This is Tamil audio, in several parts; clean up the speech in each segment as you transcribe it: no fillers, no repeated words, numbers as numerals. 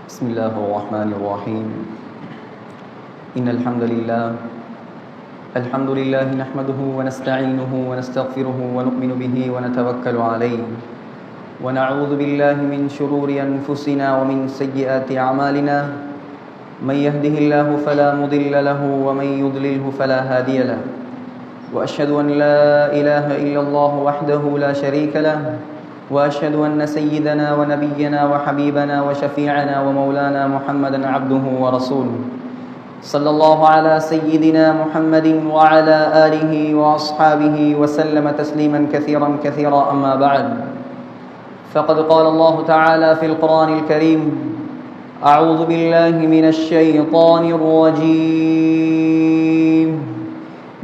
بسم الله الرحمن الرحيم إن الحمد لله نحمده ونستعينه ونستغفره ونؤمن به ونتوكل عليه ونعوذ بالله من شرور أنفسنا ومن سيئات أعمالنا من يهده الله فلا مضل له ومن يضلله فلا هادي له وأشهد أن لا إله إلا الله وحده لا شريك له وأشهد أن سيدنا ونبينا وحبيبنا وشفيعنا ومولانا محمدا عبده ورسوله صلى الله على سيدنا محمد وعلى آله وأصحابه وسلم تسليما كثيرا أما بعد فقد قال الله تعالى في القرآن الكريم أعوذ بالله من الشيطان الرجيم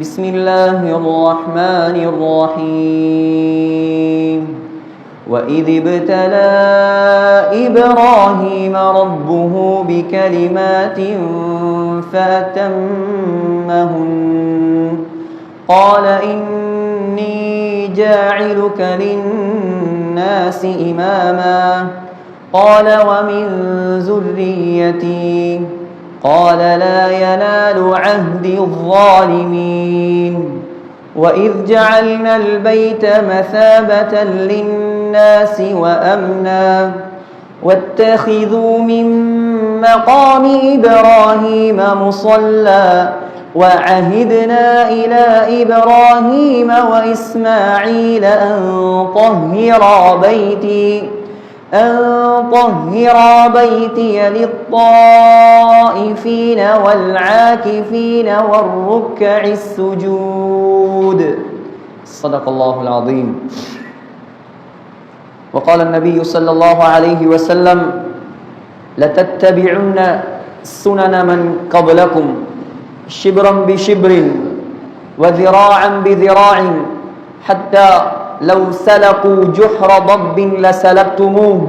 بسم الله الرحمن الرحيم وإذ ابتلى إبراهيم ربه بكلمات فأتمهن قال إني جاعلك للناس إماما قال ومن ذريتي قال لا ينال عهد الظالمين وإذ جعلنا البيت مثابة للناس وأمنا واتخذوا من مقام إبراهيم مصلى وعهدنا إلى إبراهيم وإسماعيل أن طهرا بيتي للطائفين والعاكفين والركع السجود صدق الله العظيم. وقال النبي صلى الله عليه وسلم لتتبعن سنن من قبلكم شبرا بشبر وذراعا بذراع حتى لو سلكوا جحر ضب لسلكتموه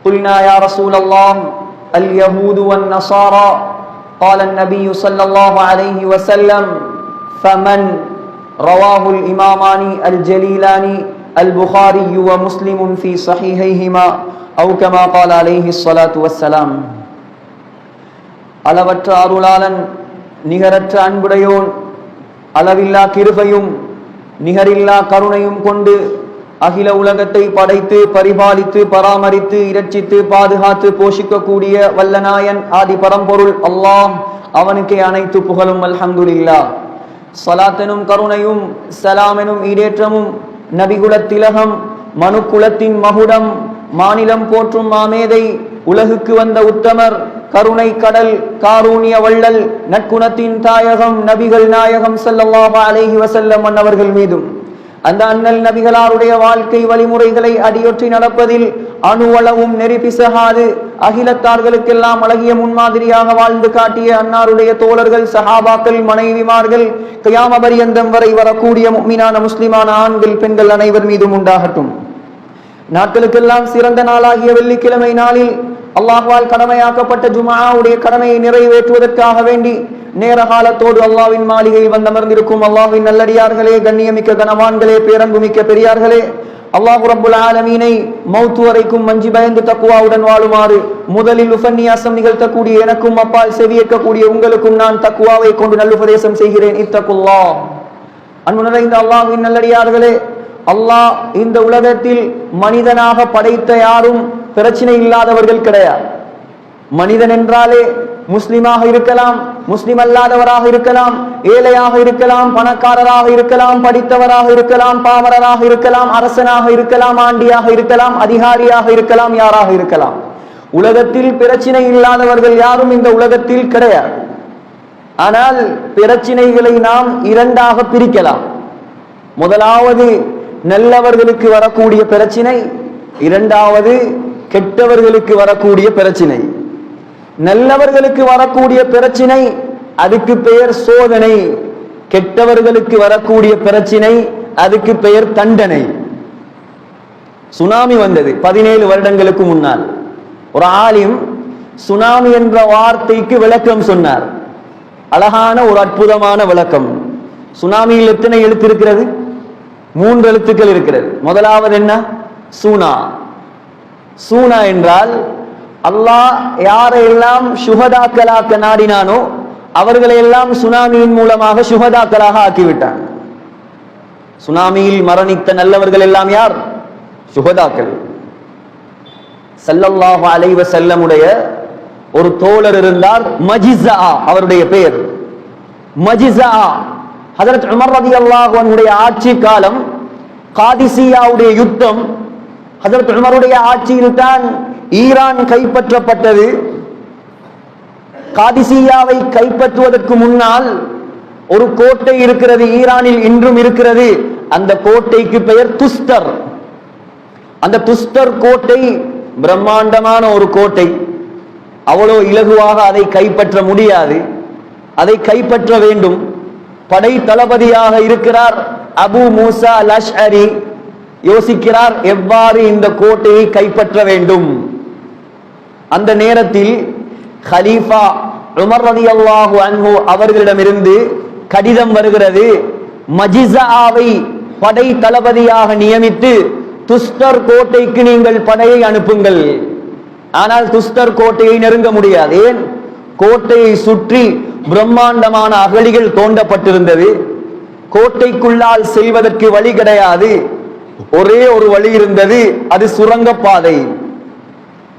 قلنا يا رسول الله اليهود والنصارى قال النبي صلى الله عليه وسلم فمن رواه الإمامان الجليلان البخاري ومسلم في صحيحيهما أو كما قال عليه الصلاة والسلام. அளவற்ற அருளாளன் நிகரற்ற அன்புடையோன் அளவில்லா கிருபையும் நிகரில்லா கருணையும் கொண்டு அகில உலகத்தை படைத்து பரிபாலித்து பராமரித்து இரட்சித்து பாதுகாத்து போஷிக்கக்கூடிய வல்லநாயன் ஆதி பரம்பொருள் அல்லாஹ் அவனுக்கே அனைத்து புகழும் அல்ஹம்துலில்லாஹ். ஸலாத்தெனும் கருணையும் சலாமெனும் ஈடேற்றமும் நபிகுல திலகம் மனு குலத்தின் மகுடம் மாநிலம் போற்றும் மாமேதை உலகுக்கு வந்த உத்தமர் கருணை கடல் காரூணிய வள்ளல் நற்குணத்தின் தாயகம் நபிகள் நாயகம் ஸல்லல்லாஹு அலைஹி வஸல்லம் அன்னவர்கள் மீதும் அந்த அண்ணல் நபிகளாருடைய வாழ்க்கை வழிமுறைகளை அடியொற்றி நடப்பதில் அணுவளவும் நெறி பிசகாது அகிலத்தார்களுக்கெல்லாம் அழகிய முன்மாதிரியாக வாழ்ந்து காட்டிய அன்னாருடைய தோழர்கள் சஹாபாக்கள் மனைவிமார்கள் கியாம பரியந்தம் வரை வரக்கூடிய முஃமினான முஸ்லிமான ஆண்கள் பெண்கள் அனைவர் மீதும் உண்டாகட்டும். நாட்களுக்கெல்லாம் சிறந்த நாளாகிய வெள்ளிக்கிழமை நாளில் அல்லாஹ்வால் கடமையாக்கப்பட்ட ஜும்ஆவுடைய கடமையை நிறைவேற்றுவதற்காக வேண்டி நேர காலத்தோடு அல்லாஹ்வின் மாளிகையில் வந்தமர்ந்திருக்கும் அல்லாஹ்வின் நல்லடியார்களே, கண்ணியமிக்க கனவான்களே, பேரன்புமிக்க பெரியார்களே, அல்லாஹ் ரப்புல் ஆலமீனை மௌத் வரைக்கும் மஞ்சி பயந்து தக்வாவுடன் வாழுமாறு முதலில் உபன்யாசம் நிகழ்த்தக்கூடிய எனக்கும் அப்பால் செவியேற்கக்கூடிய உங்களுக்கும் நான் தக்வாவை கொண்டு நல்லுபதேசம் செய்கிறேன். இத்தகுல்லாஹ். அன்பு நிறைந்த அல்லாஹ்வின் நல்லடியார்களே, அல்லாஹ் இந்த உலகத்தில் மனிதனாக படைத்த யாரும் பிரச்சனை இல்லாதவர்கள் கிடையாது. மனிதன் என்றாலே முஸ்லிமாக இருக்கலாம், முஸ்லிம் அல்லாதவராக இருக்கலாம், ஏழையாக இருக்கலாம், பணக்காரராக இருக்கலாம், படித்தவராக இருக்கலாம், பாமரராக இருக்கலாம், அரசனாக இருக்கலாம், ஆண்டியாக இருக்கலாம், அதிகாரியாக இருக்கலாம், யாராக இருக்கலாம். உலகத்தில் பிரச்சனை இல்லாதவர்கள் யாரும் இந்த உலகத்தில் கிடையாது. ஆனால் பிரச்சனைகளை நாம் இரண்டாக பிரிக்கலாம். முதலாவது நல்லவர்களுக்கு வரக்கூடிய பிரச்சனை, இரண்டாவது கெட்டவர்களுக்கு வரக்கூடிய பிரச்சனை. நல்லவர்களுக்கு வரக்கூடிய பிரச்சனை அதுக்கு பெயர் சோதனை, கெட்டவர்களுக்கு வரக்கூடிய பிரச்சனை அதுக்கு பெயர் தண்டனை. சுனாமி வந்தது 17 வருடங்களுக்கு முன்னால். ஒரு ஆலிம் சுனாமி என்ற வார்த்தைக்கு விளக்கம் சொன்னார். அழகான ஒரு அற்புதமான விளக்கம். சுனாமியில் எத்தனை எழுத்து இருக்கிறது? 3 எழுத்துக்கள் இருக்கிறது. முதலாவது என்ன? சூனா. சூனா என்றால் அல்லாஹ் யாரையெல்லாம் சுஹதாக்களாக்க நாடினானோ அவர்களை எல்லாம் சுனாமியின் மூலமாக சுஹதாக்களாக ஆக்கிவிட்டான். சுனாமியில் மரணித்த நல்லவர்கள் எல்லாம் யார்? சுஹதாக்கள். ஸல்லல்லாஹு அலைஹி வஸல்லமுடைய ஒரு தோழர் இருந்தார், மஜிஸா அவருடைய பெயர். மஜிஸா ஹஜ்ரத் உமர் ரலியல்லாஹு அன்ஹுடைய ஆட்சி காலம், காதிசியாவுடைய யுத்தம். ஹஜ்ரத் உமருடைய ஆட்சியில் தான் ஈரான் கைப்பற்றப்பட்டது. காதிசியாவை கைப்பற்றுவதற்கு முன்னால் ஒரு கோட்டை இருக்கிறது, ஈரானில் இன்றும் இருக்கிறது. அந்த கோட்டைக்கு பெயர் துஸ்தர். அந்த துஸ்தர் கோட்டை பிரம்மாண்டமான ஒரு கோட்டை. அவ்வளோ இலகுவாக அதை கைப்பற்ற முடியாது. அதை கைப்பற்ற வேண்டும். படை தளபதியாக இருக்கிறார் அபு மூசா அல் அஷ்அரி. யோசிக்கிறார் எவ்வாறு இந்த கோட்டையை கைப்பற்ற வேண்டும். அந்த நேரத்தில் ஹலீஃபா உமர் ரலியல்லாஹு அன்ஹு அவர்களிடமிருந்து கடிதம் வருகிறது. மஜிஸாவை படை தளபதியாக நியமித்து துஸ்தர் கோட்டைக்கு நீங்கள் படையை அனுப்புங்கள். ஆனால் துஸ்தர் கோட்டையை நெருங்க முடியாது. ஏன்? கோட்டையை சுற்றி பிரம்மாண்டமான அகழிகள் தோண்டப்பட்டிருந்தது. கோட்டைக்குள்ளால் செல்வதற்கு வழி கிடையாது. ஒரே ஒரு வழி இருந்தது, அது சுரங்கப்பாதை.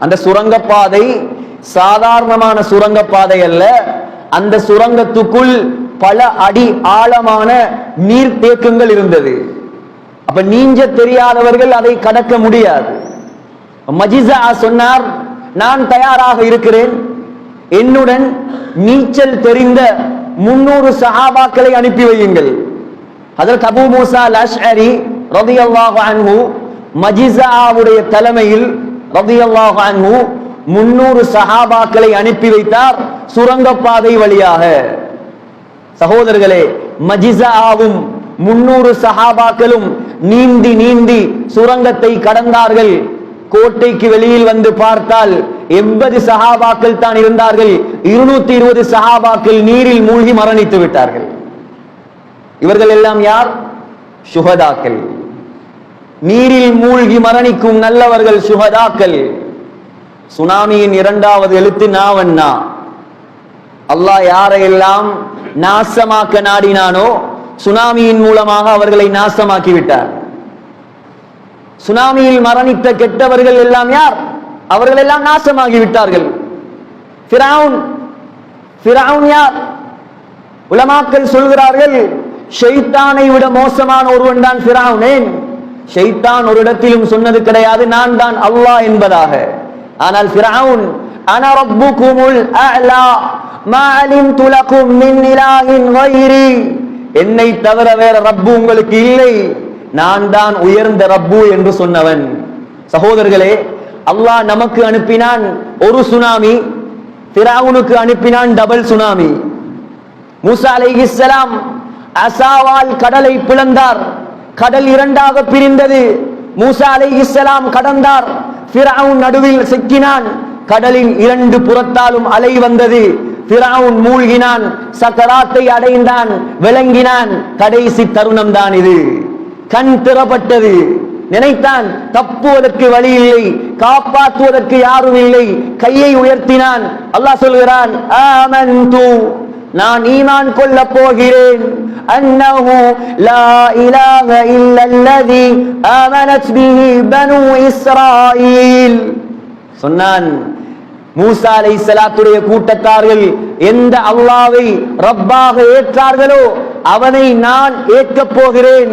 அந்த சுரங்கப்பாதை சாதாரணமான சுரங்கப்பாதை அல்ல. அந்த சுரங்கத்துக்குள் பல அடி ஆழமான நீர்த்தேக்கங்கள் இருந்தது. அப்ப நீஞ்ச தெரியாதவர்கள் அதை கடக்க முடியாது. மஜிஸா சொன்னார், நான் தயாராக இருக்கிறேன். என்னுடன் நீச்சல் தெரிந்த 300 சஹாபாக்களை அனுப்பி வையுங்கள். ஹஜ்ரத் அபூ மூஸா அல் அஷ்அரி ரலியல்லாஹு அன்ஹு மஜிஸாவுடைய தலைமையில் ரலியல்லாஹு அன்ஹு 300 சஹாபாக்களை அனுப்பி வைத்தார் சுரங்கப்பாதை வழியாக. சகோதரர்களே, மஜிஸாவும் 300 சஹாபாக்களும் நீந்தி நீந்தி சுரங்கத்தை கடந்தார்கள். கோட்டைக்கு வெளியில் வந்து பார்த்தால் 80 சஹாபாக்கள் தான் இருந்தார்கள். 220 சஹாபாக்கள் நீரில் மூழ்கி மரணித்து விட்டார்கள். இவர்கள் எல்லாம் யார்? சுஹதாக்கள். நீரில் மூழ்கி மரணிக்கும் நல்லவர்கள் சுஹதாக்கள். சுனாமியின் இரண்டாவது எழுத்து நாவன்னா. அல்லாஹ் யாரையெல்லாம் நாசமாக்க நாடினானோ சுனாமியின் மூலமாக அவர்களை நாசமாக்கி விட்டார். சுனாமியில் மரணித்த கெட்டவர்கள் எல்லாம் யார்? அவர்கள் எல்லாம் நாசமாகி விட்டார்கள். ஃபிரௌன் யார்? உலமாக்கள் சொல்கிறார்கள், ஷைத்தானை விட மோசமான ஒருவன் தான் ஃபிரௌன். ஏன்? ஷைத்தான் ஒரு இடத்திலும் சொன்னது கிடையாது நான் தான் அல்லாஹ் என்பதாக. ஆனால் ஃபிரௌன் அன ரப்புகுமுல் அலா மா அலிம்து லகும் மின் இலாஹின் கைரி, என்னை தவிர வேற ரப்பு உங்களுக்கு இல்லை, நான் தான் உயர்ந்த ரப்பு என்று சொன்னவன். சகோதரர்களே, அல்லாஹ் நமக்கு அனுப்பினான் ஒரு சுனாமி, ஃபிரௌனுக்கு அனுப்பினான் டபுள் சுனாமி. மூசா அலைஹிஸ்ஸலாம் அசாவால் கடலை பிளந்தார். கடல் இரண்டாக பிரிந்தது. மூசா அலைஹிஸ்ஸலாம் கடந்தார். ஃபிரௌன் நடுவில் சிக்கினான். கடலின் இரண்டு புறத்தாலும் அலை வந்தது. ஃபிரௌன் மூழ்கினான், சக்கராத்தை அடைந்தான், விளங்கினான். கடைசி தருணம் தான் இது. கண் திறப்பட்டது. நினைத்தான் தப்புவதற்கு வழி இல்லை, காப்பாற்றுவதற்கு யாரும் இல்லை. கையை உயர்த்தினான். அல்லாஹ் சொல்கிறான், ஆமன்து, நான் ஈமான் கொள்ள போகிறேன். அன்னஹு லா இலாஹ இல்லல்லதி ஆமனத் பிஹி பனூ இஸ்ராயீல். சொன்னான், மூசா அலைஹிஸ்ஸலாத்துடைய கூட்டத்தார்கள் எந்த அல்லாஹ்வை ரப்பாக ஏற்றார்களோ அவனை நான் ஏற்கப் போகிறேன்.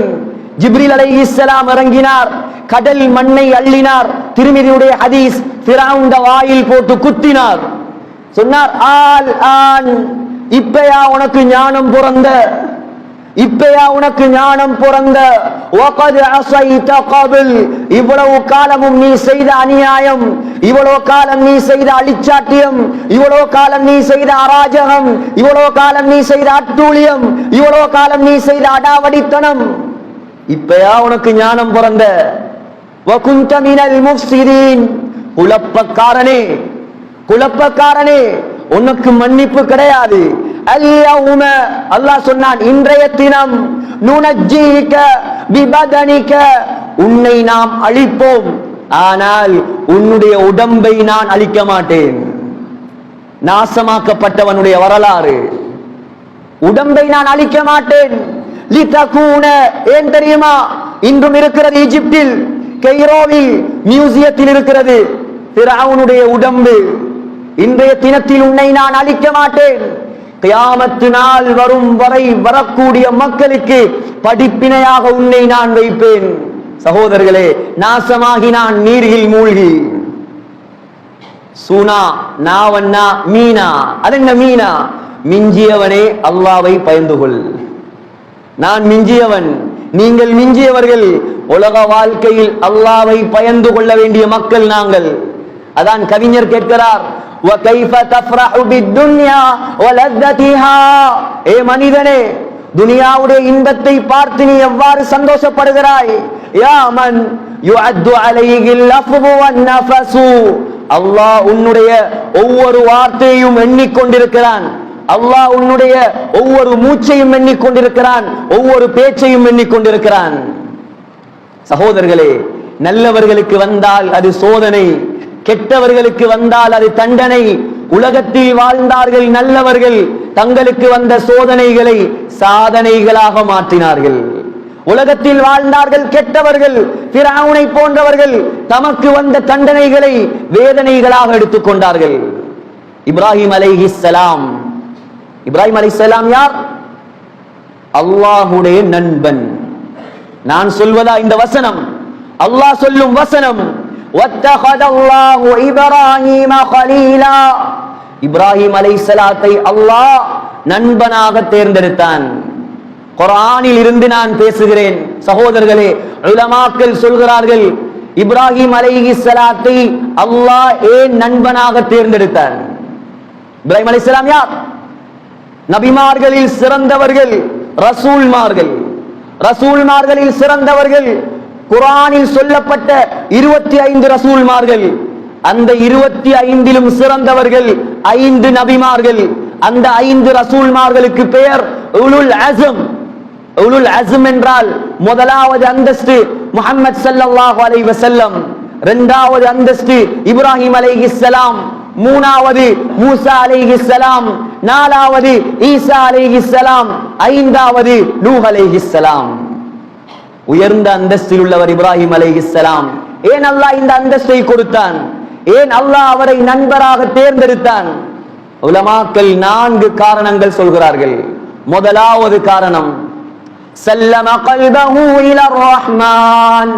ஜிப்ரீல் அலைஹிஸ்ஸலாம் இறங்கினார், கடல் மண்ணை அள்ளினார். திருமிதியுடைய ஹதீஸ், ஃபிரௌன் வாயில் போட்டு குத்தினார். சொன்னார், ஆல் ஆன், இப்பயா உனக்கு ஞானம் பிறந்த, இப்பயா உனக்கு ஞானம் பிறந்த. வகத் அஸைத கபில், இவ்வளவு காலமும் நீ செய்த அநியாயம், இவ்வளவு காலம் நீ செய்த அழிச்சாட்டியம், இவ்வளவு காலம் நீ செய்த அராஜகம், இவ்வளவு காலம் நீ செய்த அட்டூழியம், இவ்வளவு காலம் நீ செய்த அடாவடித்தனம், இப்பயா உனக்கு ஞானம் பிறந்த. வகுந்த மினல் முஃப்ஸிதீன், குழப்பக்காரனே, குழப்பக்காரனே, உனக்கு மன்னிப்பு கிடையாது. அல்யௌம, அல்லாஹ் சொன்னான், இன்றைய தினம், நுனஜ்ஜீக பிபதனிக, உன்னை நாம் அழிப்போம், ஆனால் உன்னுடைய உடம்பை நான் அழிக்க மாட்டேன். நாசமாக்கப்பட்டவனுடைய வரலாறு. உடம்பை நான் அழிக்க மாட்டேன். லிதகூன, ஏன் தெரியுமா? இன்றும் இருக்கிறது ஈஜிப்தில், கெய்ரோவில் மியூசியத்தில் இருக்கிறது ஃபிரௌனுடைய உடம்பு. இன்றைய தினத்தில் உன்னை நான் அழிக்க மாட்டேன். கியாமத்து நாள் வரும் வரை வரக்கூடிய மக்களுக்கு படிப்பினையாக உன்னை நான் வைப்பேன். சகோதரர்களே, நாசமாகி நான் நீரில் மூழ்கி. சூனா நாவண்ணா மீனா. அது என்ன மீனா? மிஞ்சியவனே அல்லாவை பயந்து கொள். நான் மிஞ்சியவன், நீங்கள் மிஞ்சியவர்கள். உலக வாழ்க்கையில் அல்லாவை பயந்து கொள்ள வேண்டிய மக்கள் நாங்கள். அதான் கவிஞர் கேட்கிறார், وَكَيْفَ تَفْرَحُ بِالدُّنْيَا وَلَذَّتِهَا. ஏ மனிதனே, துனியாவுடைய இன்பத்தை பார்த்து நீ எவ்வாறு சந்தோஷப்படுகிறாய்? யா மன் யுஅத்து அலைஹி அல்-லஃபு வன்-நஃபஸு. அல்லாஹ் உன்னுடைய ஒவ்வொரு வார்த்தையையும் எண்ணிக்கொண்டிருக்கிறான். அல்லாஹ் உன்னுடைய ஒவ்வொரு மூச்சையும் எண்ணிக்கொண்டிருக்கிறான், ஒவ்வொரு பேச்சையும் எண்ணிக்கொண்டிருக்கிறான். சகோதரர்களே, நல்லவர்களுக்கு வந்தால் அது சோதனை, கெட்டவர்களுக்கு வந்தால் அது தண்டனை. உலகத்தில் வாழ்ந்தார்கள் நல்லவர்கள், தங்களுக்கு வந்த சோதனைகளை சாதனைகளாக மாற்றினார்கள். உலகத்தில் வாழ்ந்தார்கள் கெட்டவர்கள், ஃபிரௌனை போன்றவர்கள், தமக்கு வந்த தண்டனைகளை வேதனைகளாக எடுத்துக்கொண்டார்கள். இப்ராஹிம் அலைஹிஸ்ஸலாம். இப்ராஹிம் அலைஹிஸ்ஸலாம் யார்? அல்லாஹ்வுடைய நண்பன். நான் சொல்வதா இந்த வசனம்? அல்லாஹ் சொல்லும் வசனம். வத்தஹதல்லாஹு இப்ராஹீம கலீலா. இப்ராஹிம் அலைஹிஸ்ஸலாத்தை அல்லாஹ் நண்பனாக தேர்ந்தெடுத்தான். குர்ஆனில் இருந்து நான் பேசுகிறேன். சகோதரர்களே, உலமாக்கள் சொல்கிறார்கள், இப்ராஹிம் அலைஹிஸ்ஸலாத்தை அல்லாஹ் ஏன் நண்பனாக தேர்ந்தெடுத்தான்? இப்ராஹிம் அலைஹிஸ்ஸலாம் யார்? நபிமார்களில் சிறந்தவர்கள் ரசூல்மார்கள். ரசூல்மார்களில் சிறந்தவர்கள் குர்ஆனில் சொல்லப்பட்ட 25 ரசூல்மார்கள். அந்த 25லும் சிறந்தவர்கள் 5 நபிமார்கள். அந்த 5 ரசூல்மார்களுக்கு பெயர் உலுல் அஸ்ம். உலுல் அஸ்ம் என்றால் முதலாவது அந்தஸ்து முஹம்மது ஸல்லல்லாஹு அலைஹி வஸல்லம், இரண்டாவது அந்தஸ்து இப்ராஹிம் அலைஹிஸ்ஸலாம், மூணாவது மூசா அலைஹிஸ்ஸலாம், நாலாவது ஈசா அலைஹிஸ்ஸலாம், ஐந்தாவது நூஹ் அலைஹிஸ்ஸலாம். உயர்ந்த அந்தஸ்தில் உள்ளவர் இப்ராஹிம் அலைஹிஸ்ஸலாம். ஏன் அல்லாஹ் இந்த அந்தஸ்தை கொடுத்தான்? ஏன் அல்லாஹ் அவரை நண்பராக தேர்ந்தெடுத்தான்? உலமாக்கள் 4 காரணங்கள் சொல்கிறார்கள். முதலாவது காரணம், சல்லம கல்பஹு இலர் ரஹ்மான்.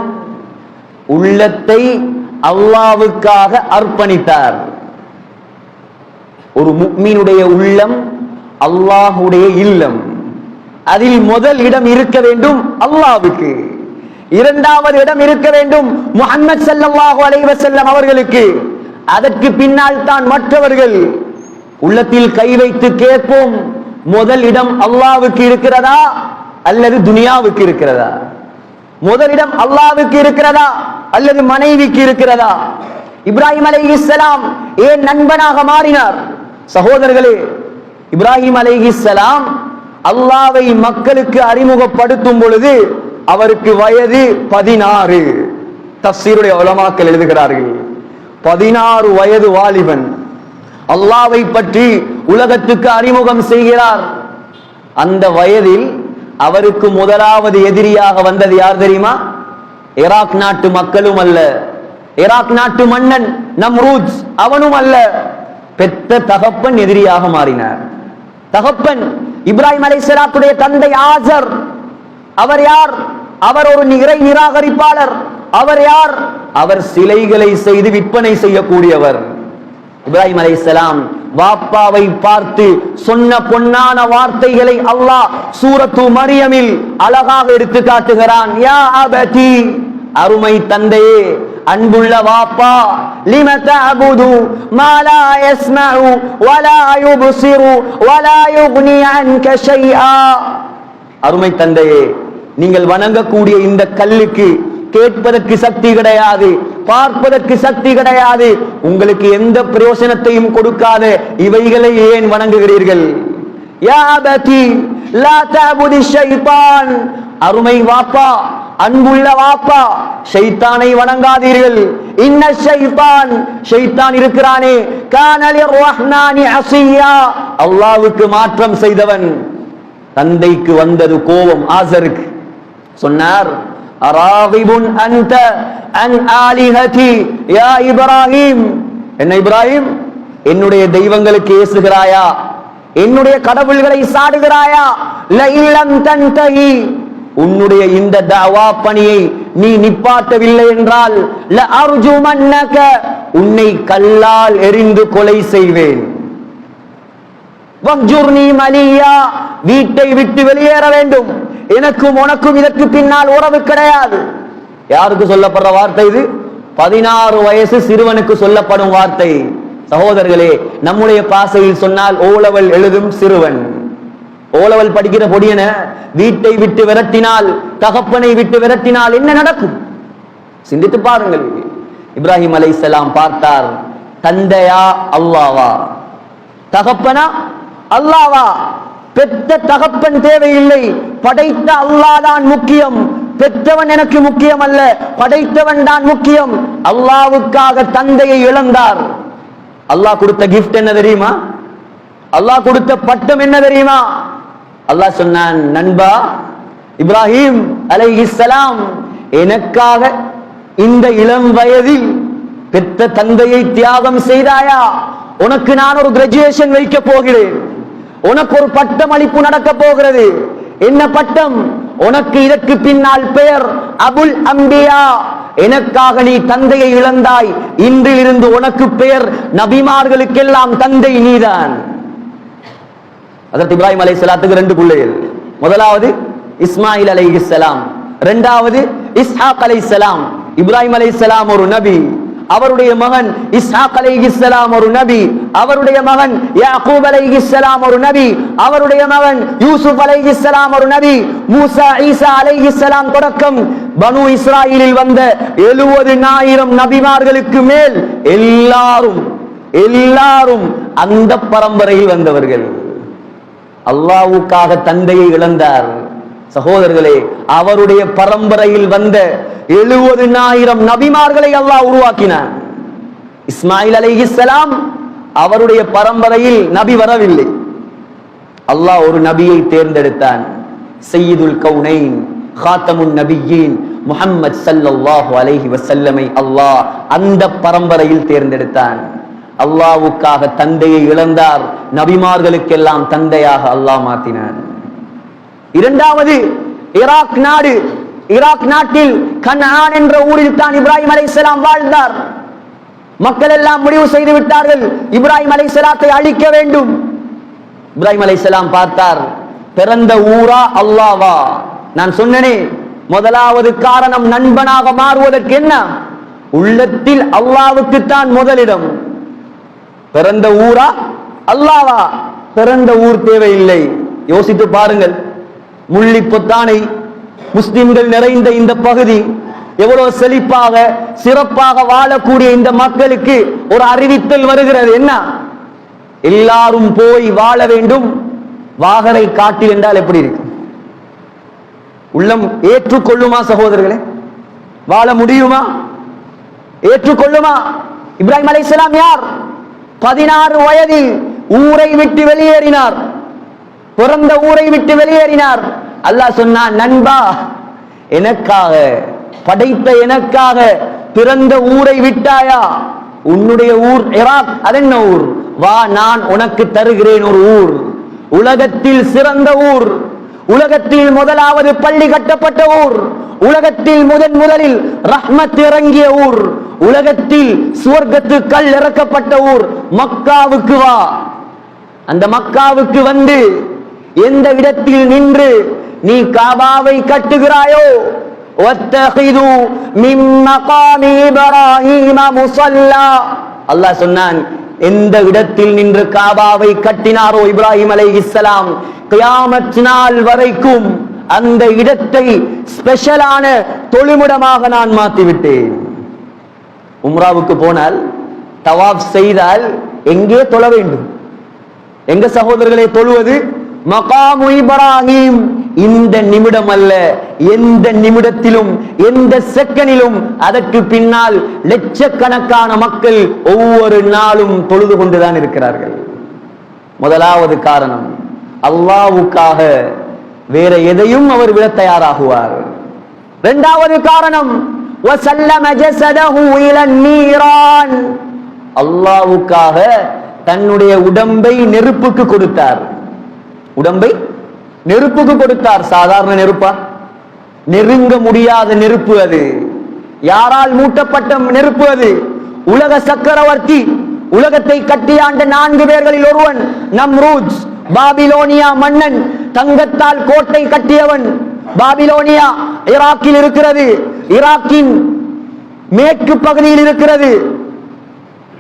உள்ளத்தை அல்லாஹ்வுக்காக அர்ப்பணித்தார். ஒரு முஃமினுடைய உள்ளம் அல்லாஹ்வுடைய இல்லம். அதில் முதல் இடம் இருக்க வேண்டும் அல்லாஹ்வுக்கு, இரண்டாவது இடம் இருக்க வேண்டும் முஹம்மது ஸல்லல்லாஹு அலைஹி வஸல்லம் அவர்களுக்கு, அதற்கு பின்னால் தான் மற்றவர்கள். உள்ளத்தில் கை வைத்து கேட்போம், முதல் இடம் அல்லாஹ்வுக்கு இருக்கிறதா அல்லது துனியாவுக்கு இருக்கிறதா? முதலிடம் அல்லாஹ்வுக்கு இருக்கிறதா அல்லது மனைவிக்கு இருக்கிறதா? இப்ராஹிம் அலைஹிஸ்ஸலாம் ஏன் நண்பனாக மாறினார்? சகோதரர்களே, இப்ராஹிம் அலைஹிஸ்ஸலாம் அல்லாஹ்வை மக்களுக்கு அறிமுகப்படுத்தும் பொழுது அவருக்கு வயது 16. தஃசீருடைய உலமாக்கள் எழுதுகிறார்கள், 16 வயது வாலிபன் அல்லாஹ்வை பற்றி உலகத்துக்கு அறிமுகம் செய்கிறார். அந்த வயதில் அவருக்கு முதலாவது எதிரியாக வந்தது யார் தெரியுமா? ஈராக் நாட்டு மக்களும் அல்ல, ஈராக் நாட்டு மன்னன் நம்ரூத் அவனும் அல்ல, பெத்த தகப்பன் எதிரியாக மாறினார். தகப்பன் இப்ராஹிம் அலைஹிஸ்ஸலாத்துடைய தந்தை ஆசர். அவர் யார்? அவர் ஒரு இறை நிராகரிப்பாளர். அவர் யார்? அவர் சிலைகளை செய்து விற்பனை செய்யக்கூடியவர். இப்ராஹிம் அலைஹிஸ்ஸலாம் வாப்பாவை பார்த்து சொன்ன பொன்னான வார்த்தைகளை அல்லாஹ் சூரத்து மரியமில் அழகாக எடுத்து காட்டுகிறான். யா அபதி, அருமை தந்தையே, அன்புள்ள வாப்பா, லிம தஅபுது மா லா யஸ்மஉ வலா யுப்சிரு வலா யுக்னி அன்க ஷைஆ. அருமை தந்தையே, நீங்கள் வணங்கக்கூடிய இந்த கல்லுக்கு கேட்பதற்கு சக்தி கிடையாது, பார்ப்பதற்கு சக்தி கிடையாது, உங்களுக்கு எந்த பிரயோசனத்தையும் கொடுக்காத இவைகளை ஏன் வணங்குகிறீர்கள்? யா அபதி லா தஅபுதி ஷைத்தான், அருமை வாப்பா, அன்புள்ள வாப்பா, ஷைத்தானை வணங்காதீர்கள். இன்ன ஷைத்தான், ஷைத்தான் இருக்கிறானே, கான லிர்ரஹ்மானி அஸியா, அல்லாஹ்வுக்கு மாற்றம் செய்தவன். தந்தைக்கு வந்தது கோபம் ஆசருக்கு. சொன்னார், அராகிபுன் அன்த அன் ஆலிஹதி யா இப்ராஹிம், என்ன இப்ராஹிம், என்னுடைய தெய்வங்களுக்கு ஏசுகிறாயா, என்னுடைய கடவுள்களை சாடுகிறாயா? லஇல்லம் தன்தஹி, உன்னுடைய இந்த தஅவா பணியை நீ நிப்பாட்டவில்லை என்றால் லஅர்ஜுமன்னக, உன்னை கல்லால் எறிந்து கொலை செய்வேன். வஹ்ஜுர்னி மலியா, வீட்டை விட்டு வெளியேற வேண்டும். எனக்கும் உனக்கும் இதற்கு பின்னால் உறவு கிடையாது. யாருக்கு சொல்லப்படுற வார்த்தை இது? 16 வயசு சிறுவனுக்கு சொல்லப்படும் வார்த்தை. சகோதரர்களே, நம்முடைய பாசையில் சொன்னால் ஓலவல் எழுதும் சிறுவன், ஓலவல் படிக்கிற பொடியன வீட்டை விட்டு விரட்டினால், தகப்பனை விட்டு விரட்டினால் என்ன நடக்கும்? சிந்தித்து பாருங்கள். இப்ராஹிம் அலைஹிஸ்ஸலாம் பார்த்தார், தந்தையா அல்லாவா, தகப்பனா அல்லாவா? பெத்த தகப்பன் தேவையில்லை, படைத்த அல்லாஹ் தான் முக்கியம். பெற்றவன் எனக்கு முக்கியம் அல்ல, படைத்தவன் தான் முக்கியம். அல்லாஹ்வுக்காக தந்தையை இழந்தார். அல்லாஹ் கொடுத்த கிஃப்ட் என்ன தெரியுமா? அல்லாஹ் கொடுத்த பட்டம் என்ன தெரியுமா? அல்லாஹ் சொன்னான், நண்பா இப்ராஹிம் அலைஹிஸ்ஸலாம், எனக்காக இந்த இளம் வயதில் பெற்ற தந்தையை தியாகம் செய்தாயா? உனக்கு நான் ஒரு கிராஜுவேஷன் வைக்க போகிறேன், உனக்கு ஒரு பட்டம் அளிப்பு நடக்க போகிறது. என்ன பட்டம்? உனக்கு இதற்கு பின்னால் பெயர் அபுல் அம்பியா. எனக்காக நீ தந்தையை இழந்தாய், இன்றிலிருந்து உனக்கு பெயர் நபிமார்களுக்கெல்லாம் தந்தை நீதான். ஹஜ்ரத் இப்ராஹிம் அலைஹிஸ்ஸலாத்துக்கு 2 பிள்ளைகள். முதலாவது இஸ்மாயில் அலைஹிஸ்ஸலாம், இரண்டாவது இஸ்ஹாக் அலைஹிஸ்ஸலாம். இப்ராஹிம் அலைஹிஸ்ஸலாம் ஒரு நபி, அவருடைய மகன் இஸ்ஹாக் அலைஹிஸ்ஸலாம் ஒரு நபி, அவருடைய மகன் யாக்கூப் அலைஹிஸ்ஸலாம் ஒரு நபி, அவருடைய மகன் யூசுப் அலைஹிஸ்ஸலாம் ஒரு நபி. மூசா ஈசா அலைஹிஸ்ஸலாம் தொடக்கம் பனு இஸ்ராயீலில் வந்த 70,000 நபிமார்களுக்கு மேல் எல்லாரும் அந்த பரம்பரையில் வந்தவர்கள். அல்லாஹ்வுக்காக தந்தையை இழந்தார். சகோதரர்களே, அவருடைய பரம்பரையில் வந்த 70,000 நபிமார்களை அல்லாஹ் உருவாக்கினான். இஸ்மாயில் அலைஹிஸ்ஸலாம், அவருடைய பரம்பரையில் நபி வரவில்லை. அல்லாஹ் ஒரு நபியை தேர்ந்தெடுத்தான். சய்யிதுல் கௌனைன் காத்தமுன் நபியீன் முஹம்மது ஸல்லல்லாஹு அலைஹி வஸல்லமை அல்லாஹ் அந்த பரம்பரையில் தேர்ந்தெடுத்தான். அல்லாஹ்வுக்காக தந்தையை இழந்தார், நபிமார்களுக்கெல்லாம் தந்தையாக அல்லாஹ் மாற்றினான். இரண்டாவது ஈராக் நாடு. ஈராக் நாட்டில் கன்ஆன் என்ற ஊரில் தான் இப்ராஹிம் அலைஹிஸ்ஸலாம் வாழ்ந்தார். மக்கள் எல்லாம் முடிவு செய்து விட்டார்கள், இப்ராஹிம் அலைஹிஸ்ஸலாத்தை அழிக்க வேண்டும். இப்ராஹிம் அலைஹிஸ்ஸலாம் பார்த்தார், பிறந்த ஊரா அல்லாஹ்வா? நான் சொன்னேனே, முதலாவது காரணம் நண்பனாக மாறுவதற்கு என்ன? உள்ளத்தில் அல்லாஹ்வுக்கு தான் முதலிடம். பிறந்த ஊரா அல்லாஹ்வா? பிறந்த ஊர் தேவையில்லை. யோசித்து பாருங்கள், முள்ளிப்பொத்தானை முஸ்லிம்கள் நிறைந்த இந்த பகுதி எவ்வளவு செழிப்பாக சிறப்பாக வாழக்கூடிய இந்த மக்களுக்கு ஒரு அறிவித்தல் வருகிறது. என்ன? எல்லாரும் போய் வாழ வேண்டும். வாகரை காட்டில் என்றால் எப்படி இருக்கு? உள்ளம் ஏற்றுக்கொள்ளுமா சகோதரர்களே? வாழ முடியுமா? ஏற்றுக்கொள்ளுமா? இப்ராஹிம் அலைஹிஸ்ஸலாம் யார்? 16 வயதில் ஊரை விட்டு வெளியேறினார், பிறந்த ஊரை விட்டு வெளியேறினார். அல்லாஹ் சொன்னான், நண்பா, எனக்காக படைத்த எனக்காக பிறந்த ஊரை விட்டாயா? உன்னுடைய ஊர் ஈராக், அதென்ன ஊர்? வா, நான் உனக்கு தருகிறேன் ஒரு ஊர், உலகத்தில் சிறந்த ஊர், உலகத்தில் முதலாவது பள்ளி கட்டப்பட்ட ஊர், உலகத்தில் முதலில் ரஹ்மத் இறங்கிய ஊர், உலகத்தில் சுவர்க்கத்து கல் இறக்கப்பட்ட ஊர், மக்காவுக்கு வா. அந்த மக்காவுக்கு வந்து எந்த இடத்தில் நின்று நீ காபாவை கட்டுகிறாயோ, வத்தகிது மின் மகாமி இப்ராஹீம முஸல்லா, அல்லாஹ் சொன்னான், எந்த இடத்தில் நின்று காபாவை கட்டினாரோ இப்ராஹிம் அலைஹிஸ்ஸலாம், கியாமத் நாள் வரைக்கும் அந்த இடத்தை ஸ்பெஷலான தொழுமிடமாக நான் மாற்றிவிட்டேன். உம்ராவுக்கு போனால், தவாப் செய்தால் எங்கே தொழ வேண்டும்? எங்க சகோதரர்களை தொழுவது? மகாமு இப்ராஹிம். இந்த நிமிடம் அல்ல, எந்த நிமிடத்திலும் எந்த செகண்டிலும் அதற்கு பின்னால் லட்சக்கணக்கான மக்கள் ஒவ்வொரு நாளும் தொழுது கொண்டுதான் இருக்கிறார்கள். முதலாவது காரணம், அல்லாஹ்வுக்காக வேற எதையும் அவர் விட தயாராகுவார். இரண்டாவது காரணம், வஸல்லம ஜஸதஹு இலன் நீரான். அல்லாஹ்வுக்காக தன்னுடைய உடம்பை நெருப்புக்கு கொடுத்தார். உடம்பை நெருப்புக்கு கொடுத்தார். சாதாரண நெருப்பா? நெருங்க முடியாத நெருப்பு அது. யாரால் மூட்டப்பட்ட நெருப்பு அது? உலக சக்கரவர்த்தி, உலகத்தை கட்டியாண்ட 4 பேர்களில் ஒருவன் நம்ரூத், பாபிலோனியா மன்னன், தங்கத்தால் கோட்டை கட்டியவன். பாபிலோனியா ஈராக்கில் இருக்கிறது, ஈராக்கின் மேற்கு பகுதியில் இருக்கிறது.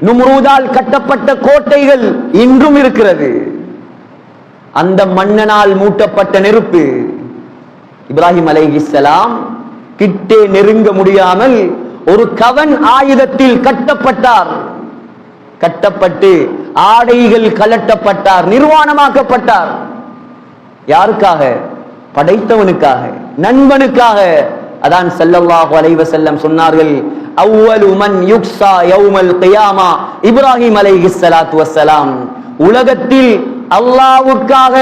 நும்ரூதால் கட்டப்பட்ட கோட்டைகள் இன்றும் இருக்கிறது. அந்த மன்னனால் மூட்டப்பட்ட நெருப்பு. இப்ராஹிம் அலைஹிஸ்ஸலாம் கிட்டே நெருங்க முடியாமல் ஒரு கவன் ஆயுதத்தில் கட்டப்பட்டார். கட்டப்பட்டு ஆடைகள் கலட்டப்பட்டார், நிர்வாணமாக்கப்பட்டார். யாருக்காக? படைத்தவனுக்காக, நண்பனுக்காக. அதான் ஸல்லல்லாஹு அலைஹி வஸல்லம் சொன்னார்கள், அவ்வலு மன் யுக்ஸா யௌமல் கியாமா இப்ராஹிம் அலைஹிஸ்ஸலாத்து வஸ்ஸலாம். உலகத்தில் அல்லாஹ்வுக்காக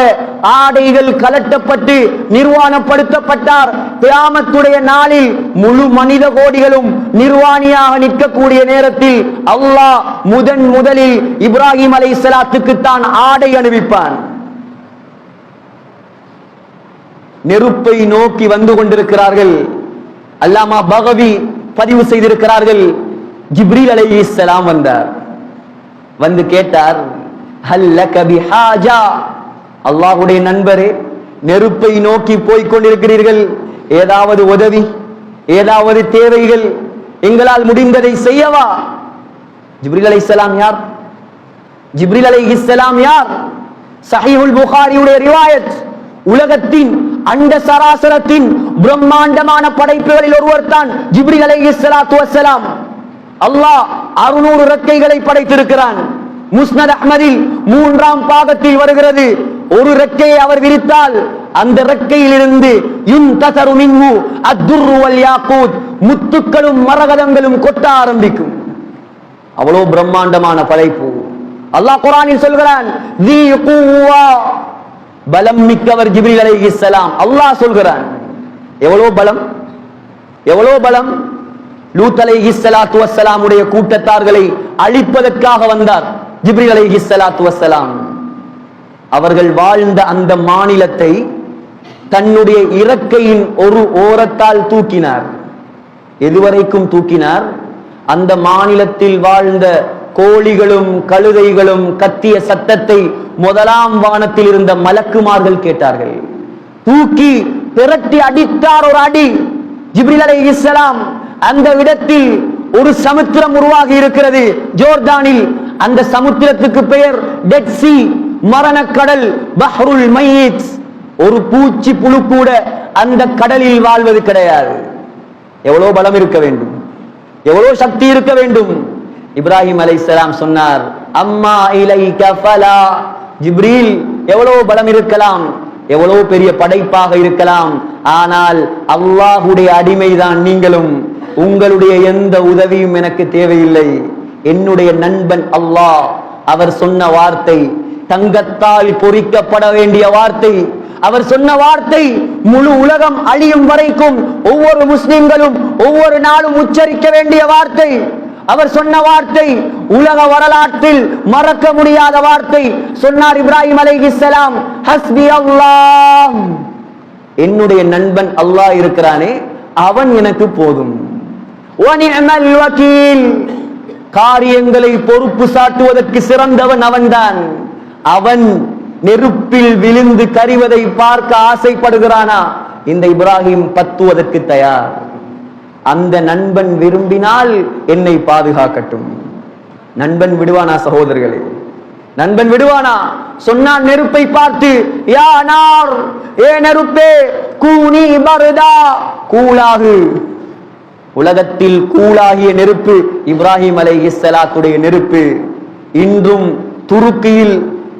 ஆடைகள் கலட்டப்பட்டு நிர்வாணப்படுத்தப்பட்டார். கியாமத்துடைய நாளில் முழு மனித கோடிகளும் நிர்வாணியாக நிற்கக்கூடிய நேரத்தில் அல்லாஹ் முதலில் இப்ராஹிம் அலைஹிஸ்ஸலாத்துக்கு தான் ஆடை அணிவிப்பான். நெருப்பை நோக்கி வந்து கொண்டிருக்கிறார்கள். அல்லாமா பகவி பதிவு செய்திருக்கிறார்கள், ஜிப்ரீல் அலைஹிஸ்ஸலாம் வந்தார். வந்து கேட்டார், ஹல்லக பிஹாஜா, அல்லாஹ்வுடைய நண்பரே, நெருப்பை நோக்கி போய்க் கொண்டிருக்கிறீர்கள், ஏதாவது உதவி, ஏதாவது தேவைகள், எங்களால் முடிந்ததை செய்யவா? ஜிப்ரீல் அலைஹிஸ்ஸலாம் யார்? ஜிப்ரீல் அலைஹிஸ்ஸலாம் யார்? ஸஹீஹுல் புகாரியுடைய ரிவாயத். உலகத்தின் அண்ட சராசரத்தின் பிரம்மாண்டமான படைப்புகளில் ஒருவர் தான் ஜிப்ரீல் அலைஹிஸ்ஸலாத்து வஸ்ஸலாம். அல்லாஹ் 600 ரெக்கைகளை படைத்திருக்கிறான். முஸ்னத் அஹ்மதில் 3ஆம் பாகத்தில் வருகிறது, ஒரு ரெக்கையை அவர் விரித்தால் அந்த ரெக்கையிலிருந்து யுன்தஸரு மின்ஹு அத்துர்ரு வல் யாக்கூத், முத்துக்களும் மரகதங்களும் கொட்ட ஆரம்பிக்கும். அவ்வளவு பிரம்மாண்டமான படைப்பு. அல்லாஹ் குர்ஆனில் சொல்கிறான், தி குவா, பலம் மிக்கவர் ஜிப்ரீல் அலைஹிஸ்ஸலாம். அல்லாஹ் சொல்கிறான், எவ்வளவு பலம், எவ்வளவு பலம். லூத் அலைஹிஸ்ஸலாத்து வஸ்ஸலாம் உடைய கூட்டத்தார்களை அழிப்பதற்காக வந்தார் ஜிப்ரீல் அலைஹிஸ்ஸலாத்து வஸ்ஸலாம். அவர்கள் வாழ்ந்த அந்த மாநிலத்தை தன்னுடைய இறக்கையின் ஒரு ஓரத்தால் தூக்கினார். எதுவரைக்கும் தூக்கினார்? அந்த மாநிலத்தில் வாழ்ந்த கோழிகளும் கழுதைகளும் கத்திய சத்தத்தை முதலாம் வானத்தில் இருந்த மலக்குமார்கள் கேட்டார்கள். தூக்கி திரட்டி அடித்தார் ஒரு அடி. ஜிப்ரீல் அலைஹிஸ்ஸலாம் அந்த இடத்தில் ஒரு சமுத்திரம் உருவாகி இருக்கிறது ஜோர்டானில். அந்த சமுத்திரத்துக்கு பெயர் டெட் சி, மரணக்கடல், பஹ்ருல் மையித். ஒரு பூச்சி புழு கூட அந்த கடலில் வாழ்வது கிடையாது. எவ்வளவு பலம் இருக்க வேண்டும், எவ்வளவு சக்தி இருக்க வேண்டும். இப்ராஹிம் அலைஹிஸ்ஸலாம் சொன்னார், அம்மா இலைக ஃபலா. ஜிப்ரீல், எவ்வளவு பலம் இருக்கலாம், எவ்வளவு பெரிய படைப்பாக இருக்கலாம், ஆனால் அல்லாஹ்வுடைய அடிமைதான் நீங்களும். உங்களுடைய எந்த உதவியும் எனக்கு தேவையில்லை. என்னுடைய நண்பன் அல்லாஹ், அவர் சொன்ன வார்த்தை தங்கத்தால் பொறிக்கப்பட வேண்டிய வார்த்தை. அவர் சொன்ன வார்த்தை முழு உலகம் அழியும் வரைக்கும் ஒவ்வொரு முஸ்லிம்களும் ஒவ்வொரு நாளும் உச்சரிக்க வேண்டிய வார்த்தை. அவர் சொன்ன வார்த்தை உலக வரலாற்றில் மறக்க முடியாத வார்த்தை. சொன்னார் இப்ராஹிம் அலைஹிஸ்ஸலாம், ஹஸ்பி அல்லாஹ், என்னுடைய நண்பன் அல்லாஹ் இருக்கிறானே அவன் எனக்கு போதும். வ நிஅமல் வகீல், காரியங்களை பொறுப்பு சாட்டுவதற்கு சிறந்தவன் அவன்தான். அவன் நெருப்பில் விழுந்து கரிவதை பார்க்க ஆசைப்படுகிறானா? இந்த இப்ராஹிம் பத்துவதற்கு தயார். அந்த நண்பன் விரும்பினால் என்னை பாதுகாக்கட்டும். நண்பன் விடுவானா சகோதரர்களே? நண்பன் விடுவானா? சொன்னான் நெருப்பை பார்த்து, யா நார், ஏ நெருப்பே, கூனி பர்தா, கூலாகு. உலகத்தில் கூலாகிய நெருப்பு இப்ராஹிம் அலைஹிஸ்ஸலாத்துடைய நெருப்பு. இன்றும் துருக்கியில்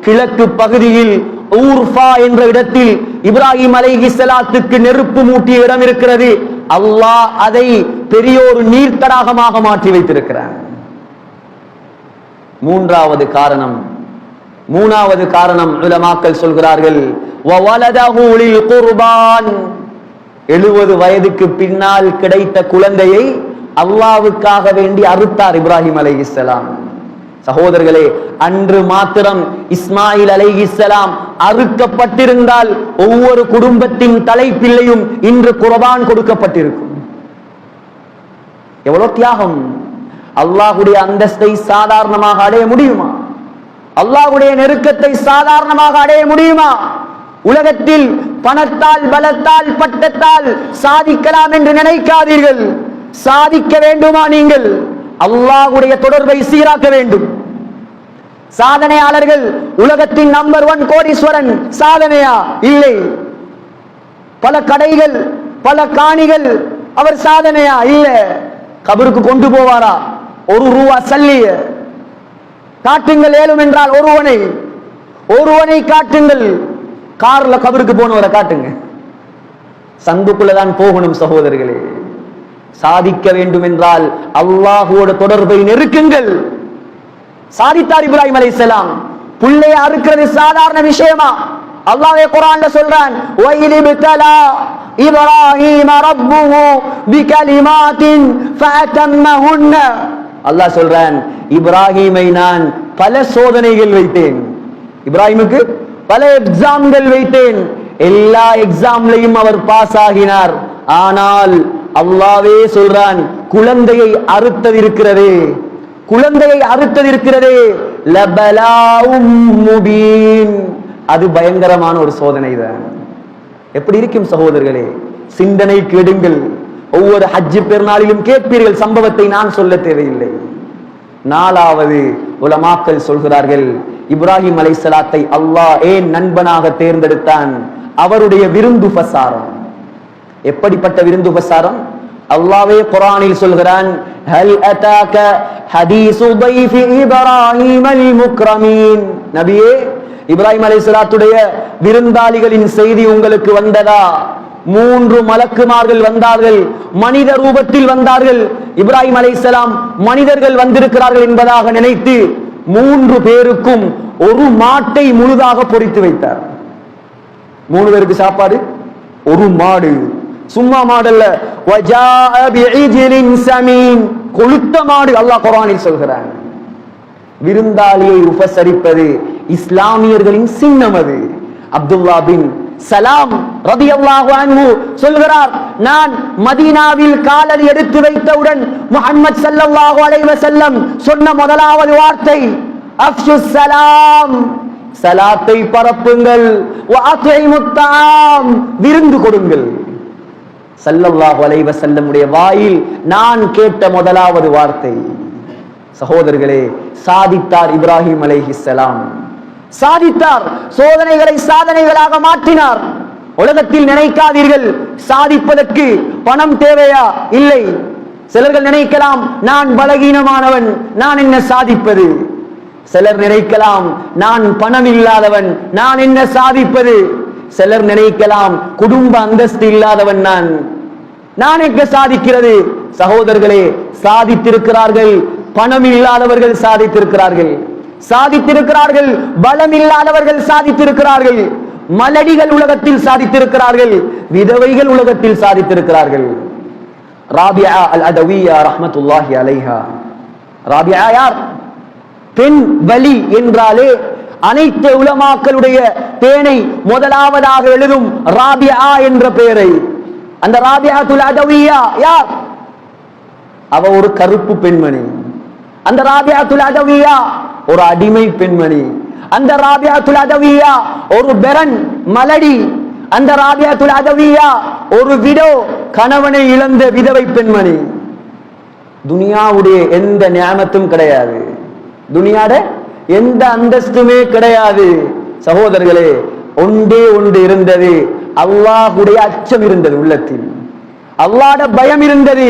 கிழக்கு பகுதியில் ஊர்ஃபா என்ற இடத்தில் இப்ராஹிம் அலைஹிஸ்ஸலாத்துக்கு நெருப்பு மூட்டிய இடம் இருக்கிறது. அல்லாஹ் அதை பெரியோரு நீர்த்தடாகமாக மாற்றி வைத்திருக்கிறார். மூணாவது காரணம் உலமாக்கள் சொல்கிறார்கள், வவலதஹு லில் குர்பான், 70 வயதுக்கு பின்னால் கிடைத்த குழந்தையை அல்லாஹ்வுக்காக வேண்டி அறுத்தார் இப்ராஹிம் அலைஹிஸ்ஸலாம். சகோதரர்களே, அன்று மாத்திரம் இஸ்மாயில் அலைஹிஸ்ஸலாம் அறுக்கப்பட்டிருந்தால் ஒவ்வொரு குடும்பத்தின் தலைப்பிள்ளையும் இன்று குர்பான் கொடுக்கப்பட்டிருக்கும். எவ்வளவு தியாகம்! அல்லாஹ்வுடைய அந்தஸ்தை சாதாரணமாக அடைய முடியுமா? அல்லாஹ்வுடைய நெருக்கத்தை சாதாரணமாக அடைய முடியுமா? உலகத்தில் பணத்தால், பலத்தால், பட்டத்தால் சாதிக்கலாம் என்று நினைக்காதீர்கள். சாதிக்க வேண்டுமா? நீங்கள் அல்லாஹ்வுடைய தொடர்பை சீராக்க வேண்டும். சாதனையாளர்கள் உலகத்தின் நம்பர் 1 கோடீஸ்வரன் சாதனையா? இல்லை. பல கடைகள், பல காணிகள், அவர் சாதனையா? இல்ல. கபருக்கு கொண்டு போவாரா? 1 ரூபா சல்லிய காட்டுங்கள். ஏழும் என்றால் ஒருவனை காட்டுங்கள். கார்ல கபருக்கு போனவரை காட்டுங்க. சந்துக்குள்ளதான் போகணும். சகோதரர்களே, சாதிக்க வேண்டும் என்றால் அல்லாஹ்வோட தொடர்பை நெருக்குங்கள். சாதித்தார் இப்ராஹிம் அலைஹிஸ்ஸலாம். புள்ளைய அறுக்கிறது சாதாரண விஷயமா? அல்லாஹ்வே குர்ஆன்ல சொல்றான், வயிலிப்தலா இப்ராஹீம ரப்புஹு பிகலிமாத்தின் ஃபஅதம்மஹுன்ன. அல்லாஹ் சொல்றான், இப்ராஹீமை நான் பல சோதனைகள் வைத்தேன். இப்ராஹிமுக்கு பல எக்ஸாம்கள் வைத்தேன். எல்லா எக்ஸாம்லையும் அவர் பாஸ் ஆகினார். ஆனால் அல்லாஹ்வே சொல்றான், குழந்தையை அறுத்ததிருக்கிறதே லபலாஉம் முபீன், அது பயங்கரமான ஒரு சோதனை தான். எப்படி இருக்கும் சகோதரர்களே? சிந்தனை கேடுங்கள். ஒவ்வொரு ஹஜ் பெருநாளிலும் கேட்பீர்கள். சம்பவத்தை நான் சொல்ல தேவையில்லை. 4வது உலமாக்கள் சொல்கிறார்கள், இப்ராஹிம் அலைஹிஸ்ஸலாத்தை அல்லாஹ் ஏன் நண்பனாக தேர்ந்தெடுத்தான்? அவருடைய விருந்து உபசாரம். எப்படிப்பட்ட விருந்து உபசாரம்? அல்லாஹ்வே குர்ஆனில் சொல்கிறான், ஹல் அதாக ஹதீஸு தைஃபி இப்ராஹீமல் முக்ரமீன். நபியே, இப்ராஹிம் அலைஹிஸ்ஸலாத்துடைய விருந்தாளிகளின் செய்தி உங்களுக்கு வந்ததா? 3 மலக்குமார்கள் வந்தார்கள், மனித ரூபத்தில் வந்தார்கள். இப்ராஹிம் அலைஹிஸ்ஸலாம் மனிதர்கள் வந்திருக்கிறார்கள் என்பதாக நினைத்து 3 பேருக்கும் ஒரு மாட்டை முழுதாக பொரித்து வைத்தார். 3 பேருக்கு சாப்பாடு, ஒரு மாடு. சும்மா மாடல்ல, வஜாஅ பிஇஜ்லின் ஸமீன், கொழுத்த மாடு. அல்லாஹ் குர்ஆனில் சொல்கிறான். விருந்தாளியை உபசரிப்பது இஸ்லாமியர்களின் சின்னம். அது அப்துல்லா பின் சலாம் ரலியல்லாஹு அன்ஹு சொல்கிறார், நான் மதீனாவில் காலடி எடுத்து வைத்தவுடன் முஹம்மது ஸல்லல்லாஹு அலைஹி வஸல்லம் சொன்ன முதலாவது வார்த்தை அஃஷுஸ் ஸலாம், ஸலாத்தை பரப்புங்கள், வ அத்இமுத் தஆம், விருந்து கொடுங்கள். ஸல்லல்லாஹு அலைஹி வஸல்லமுடைய வாயில் நான் கேட்ட முதலாவது வார்த்தை. சகோதரர்களே, சாதித்தார் இப்ராஹிம் அலைஹிஸ்ஸலாம். சாதித்தார். சோதனைகளை சாதனைகளாக மாற்றினார். உலகத்தில் நினைக்காதீர்கள், சாதிப்பதற்கு பணம் தேவையா? இல்லை. சிலர்கள் நினைக்கலாம், நான் பலகீனமானவன், நான் என்ன சாதிப்பது? சிலர் நினைக்கலாம், நான் பணம் இல்லாதவன், நான் என்ன சாதிப்பது? சிலர் நினைக்கலாம், குடும்ப அந்தஸ்து இல்லாதவன் நான் எங்க சாதிக்கிறது? சகோதரர்களே, சாதித்திருக்கிறார்கள். பணம் இல்லாதவர்கள் சாதித்திருக்கிறார்கள், பலம் இல்லாதவர்கள் சாதித்திருக்கிறார்கள், மலடிகள் உலகத்தில் சாதித்திருக்கிறார்கள், விதவைகள் உலகத்தில் சாதித்திருக்கிறார்கள். ராபியா அல் அதவியா ரஹ்மத்துல்லாஹி அலைஹா. ராபியா யார்? பெண் வலி என்றாலே அனைத்து உலமாக்களுடைய பேனை முதலாவதாக எழுதும் ராபியா என்ற பெயரை. அந்த ராபியாத்துல் அதவியா யார்? அவ ஒரு கருப்பு பெண்மணி. அந்த ராபியாத்துல் அதவியா ஒரு அடிமை பெண்மணி. அந்த ராபியாத்துல் அதவியா ஒரு பெரன் மலடி. அந்த ராபியாத்துல் அதவியா ஒரு விடோ, கணவனை இழந்த விதவை பெண்மணி. துனியாவுடைய எந்த நியாமத்தும் கிடையாது, துனியாட எந்த அந்தஸ்துமே கிடையாது. சகோதரர்களே, ஒன்றே ஒன்று இருந்தது, அல்லாஹ்வுடைய அச்சம் இருந்தது உள்ளத்தில், அல்லாஹ்வுடைய பயம் இருந்தது,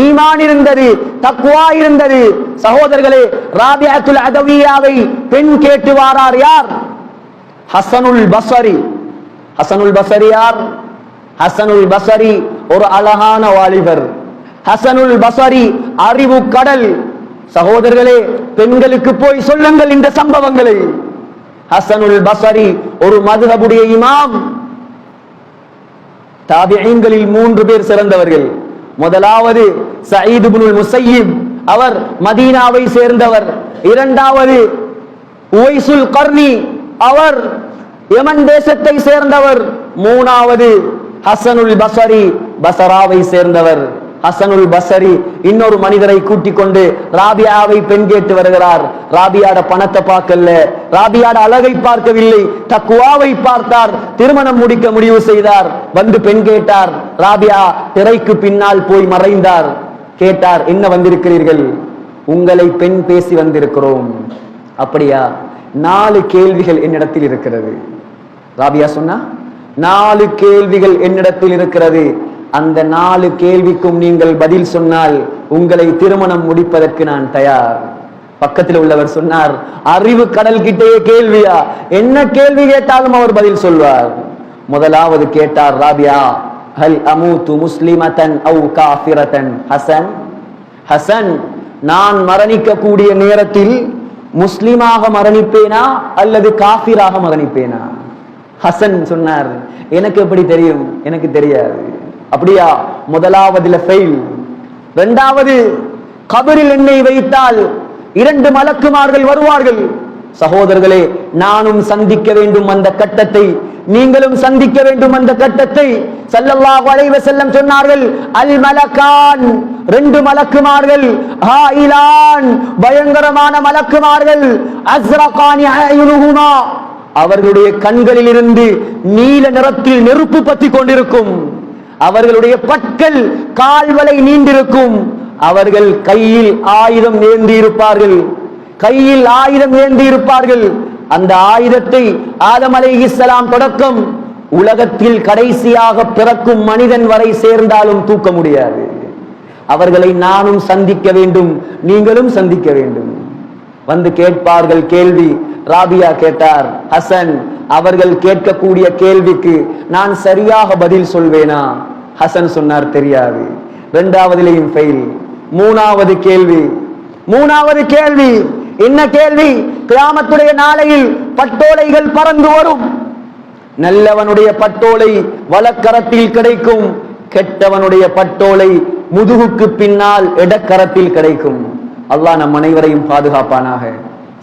ஈமான் இருந்தது, தக்வா இருந்தது. சகோதரர்களே, ராபியாத்துல் அதவியாவை பெண் கேட்டு வாரார். யார்? ஹசனுல் பஸரி. ஹசனுல் பஸரி யார்? ஹசனுல் பஸரி ஒரு அழகான வாலிபர். ஹசனுல் பஸரி அறிவு கடல். சகோதரர்களே, பெண்களுக்கு போய் சொல்லுங்கள் இந்த சம்பவங்களை. ஹசனுல் பஸரி ஒரு மதுஹபுடைய இமாம். தாபிஈன்களில் 3 பேர் சிறந்தவர்கள். முதலாவது சயீத் இப்னுல் முஸையிப், அவர் மதீனாவை சேர்ந்தவர். இரண்டாவது உவைசுல் கர்னி, அவர் யமன் தேசத்தை சேர்ந்தவர். மூணாவது ஹசனுல் பஸரி, பஸராவை சேர்ந்தவர். ஹசனுல் பஸரி இன்னொரு மனிதரை கூட்டிக் கொண்டு ராபியாவை பெண் கேட்டு வருகிறார். ராபியாட பணத்தை பார்க்கல, ராபியாட அழகை பார்க்கவில்லை, தக்வாவை பார்த்தார். திருமணம் முடிக்க முடிவு செய்தார். வந்து பெண் கேட்டார். ராபியா திரைக்கு பின்னால் போய் மறைந்தார். கேட்டார், என்ன வந்திருக்கிறீர்கள்? உங்களை பெண் பேசி வந்திருக்கிறோம். அப்படியா? 4 கேள்விகள் என்னிடத்தில் இருக்கிறது. ராபியா சொன்னா, 4 கேள்விகள் என்னிடத்தில் இருக்கிறது. அந்த 4 கேள்விக்கும் நீங்கள் பதில் சொன்னால் உங்களை திருமணம் முடிப்பதற்கு நான் தயார். பக்கத்தில் உள்ளவர் சொன்னார், அறிவு கடல் கிட்டே கேள்வியா? என்ன கேள்வி கேட்டாலும் அவர் பதில் சொல்வார். முதலாவது கேட்டார் ராபியா, ஹல் அமூது முஸ்லிமதன் அவ் காஃபிரதன்? ஹசன், ஹசன், நான் மரணிக்க கூடிய நேரத்தில் முஸ்லிமாக மரணிப்பேனா அல்லது காஃபிராக மரணிப்பேனா? ஹசன் சொன்னார், எனக்கு எப்படி தெரியும், எனக்கு தெரியாது. அப்படியா? முதலாவதுல ஃபெயில். இரண்டாவது, கபரில் என்னை வைத்தால் 2 மலக்குமார்கள் வருவார்கள். சகோதரர்களே, நானும் சந்திக்க வேண்டும் அந்த கட்டத்தை, நீங்களும் சந்திக்க வேண்டும் அந்த கட்டத்தை. ஸல்லல்லாஹு அலைஹி வஸல்லம் சொன்னார்கள், அல் மலகான், 2 மலக்குமார்கள், ஹாயிலான், பயங்கரமான மலக்குமார்கள், அஸ்ரகானி அயுனுஹுமா, அவர்களுடைய கண்களில் இருந்து நீல நிறத்தில் நெருப்பு பற்றி கொண்டிருக்கும். அவர்களுடைய பற்கள் கால்வளை நீண்டிருக்கும். அவர்கள் கையில் ஆயுதம் ஏந்தி இருப்பார்கள், கையில் ஆயுதம் ஏந்தி இருப்பார்கள். அந்த ஆயுதத்தை ஆதம் அலைஹிஸ்ஸலாம் தொடக்கம் உலகத்தில் கடைசியாக பிறக்கும் மனிதன் வரை சேர்ந்தாலும் தூக்க முடியாது. அவர்களை நானும் சந்திக்க வேண்டும், நீங்களும் சந்திக்க வேண்டும். வந்து கேட்பார்கள் கேள்வி. ராபியா கேட்டார், ஹசன், அவர்கள் கேட்கக்கூடிய கேள்விக்கு நான் சரியாக பதில் சொல்வேனா? ஹசன் சொன்னார், தெரியாது. இரண்டாவதிலேயும் ஃபெயில். மூணாவது கேள்வி, மூணாவது கேள்வி என்ன கேள்வி? கியாமத்துடைய நாளையில் பட்டோலைகள் பறந்து வரும். நல்லவனுடைய பட்டோலை வலக்கரத்தில் கிடைக்கும், கெட்டவனுடைய பட்டோலை முதுகுக்கு பின்னால் இடக்கரத்தில் கிடைக்கும். அல்லாஹ் நம் அனைவரையும் பாதுகாப்பானாக.